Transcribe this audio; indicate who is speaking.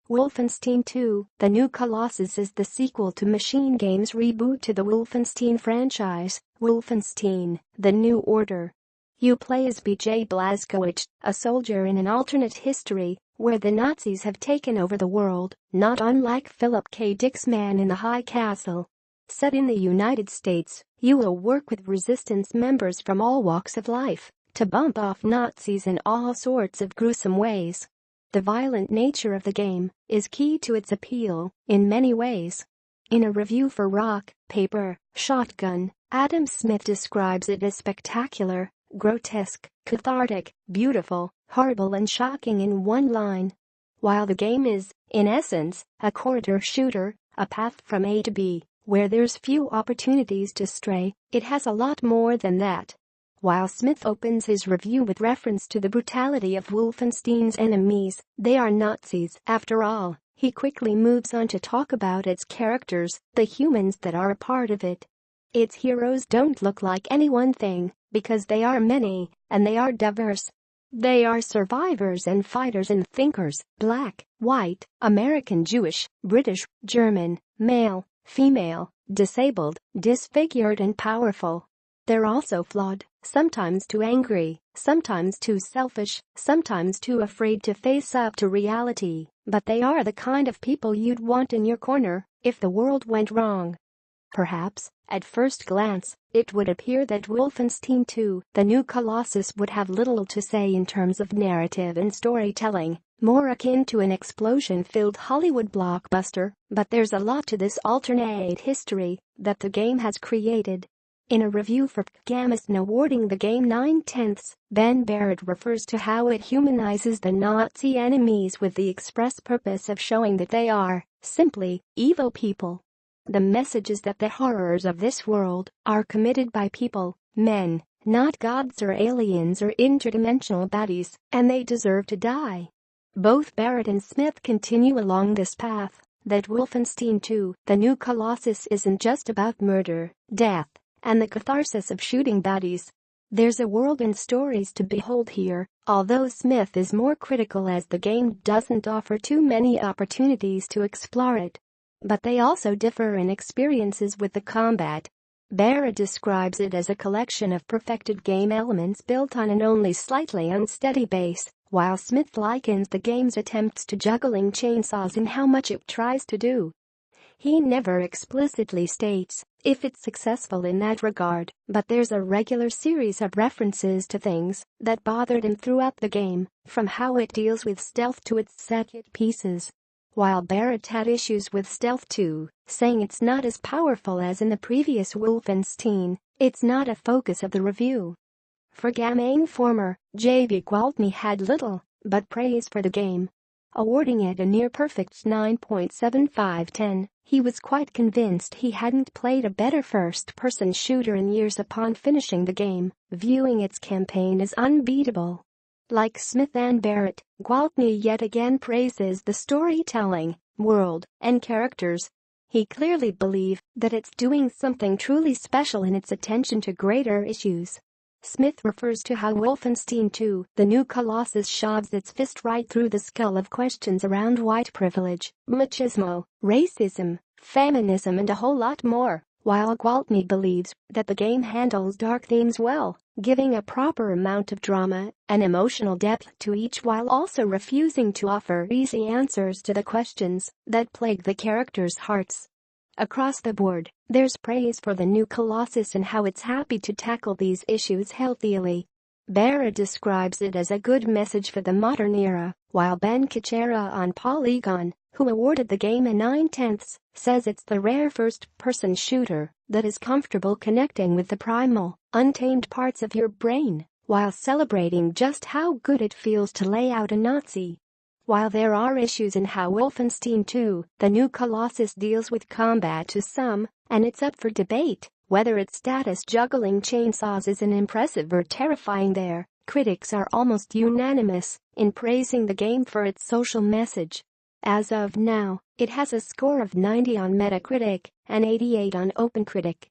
Speaker 1: Wolfenstein 2, The New Colossus is the sequel to Machine Games' reboot to the Wolfenstein franchise, Wolfenstein, The New Order. You play as BJ Blazkowicz, a soldier in an alternate history, where the Nazis have taken over the world, not unlike Philip K. Dick's Man in the High Castle. Set in the United States, you will work with resistance members from all walks of life to bump off Nazis in all sorts of gruesome ways. The violent nature of the game is key to its appeal in many ways. In a review for Rock, Paper, Shotgun, Adam Smith describes it as spectacular, grotesque, cathartic, beautiful, horrible and shocking in one line. While the game is, in essence, a corridor shooter, a path from A to B, where there's few opportunities to stray, it has a lot more than that. While Smith opens his review with reference to the brutality of Wolfenstein's enemies, they are Nazis after all, he quickly moves on to talk about its characters, the humans that are a part of it. Its heroes don't look like any one thing, because they are many, and they are diverse. They are survivors and fighters and thinkers, black, white, American, Jewish, British, German, male, female, disabled, disfigured and powerful. They're also flawed, sometimes too angry, sometimes too selfish, sometimes too afraid to face up to reality, but they are the kind of people you'd want in your corner if the world went wrong. Perhaps, at first glance, it would appear that Wolfenstein 2, The New Colossus would have little to say in terms of narrative and storytelling, more akin to an explosion-filled Hollywood blockbuster, but there's a lot to this alternate history that the game has created. In a review for Gameston awarding the game 9/10, Ben Barrett refers to how it humanizes the Nazi enemies with the express purpose of showing that they are, simply, evil people. The message is that the horrors of this world are committed by people, men, not gods or aliens or interdimensional baddies, and they deserve to die. Both Barrett and Smith continue along this path, that Wolfenstein 2, The New Colossus isn't just about murder, death, and the catharsis of shooting baddies. There's a world and stories to behold here, although Smith is more critical as the game doesn't offer too many opportunities to explore it. But they also differ in experiences with the combat. Barrett describes it as a collection of perfected game elements built on an only slightly unsteady base, while Smith likens the game's attempts to juggling chainsaws in how much it tries to do. He never explicitly states if it's successful in that regard, but there's a regular series of references to things that bothered him throughout the game, from how it deals with stealth to its set pieces. While Barrett had issues with stealth too, saying it's not as powerful as in the previous Wolfenstein, it's not a focus of the review. For Game Informer, J.B. Gwaltney had little but praise for the game. Awarding it a near-perfect 9.75/10, he was quite convinced he hadn't played a better first-person shooter in years upon finishing the game, viewing its campaign as unbeatable. Like Smith and Barrett, Gwaltney yet again praises the storytelling, world, and characters. He clearly believes that it's doing something truly special in its attention to greater issues. Smith refers to how Wolfenstein 2, The New Colossus shoves its fist right through the skull of questions around white privilege, machismo, racism, feminism and a whole lot more, while Gwaltney believes that the game handles dark themes well, giving a proper amount of drama and emotional depth to each while also refusing to offer easy answers to the questions that plague the characters' hearts. Across the board, there's praise for the new Colossus and how it's happy to tackle these issues healthily. Barrett describes it as a good message for the modern era, while Ben Kuchera on Polygon, who awarded the game a 9/10, says it's the rare first-person shooter that is comfortable connecting with the primal, untamed parts of your brain, while celebrating just how good it feels to lay out a Nazi. While there are issues in how Wolfenstein 2, The New Colossus deals with combat to some, and it's up for debate whether its status juggling chainsaws is an impressive or terrifying there, critics are almost unanimous in praising the game for its social message. As of now, it has a score of 90 on Metacritic and 88 on OpenCritic.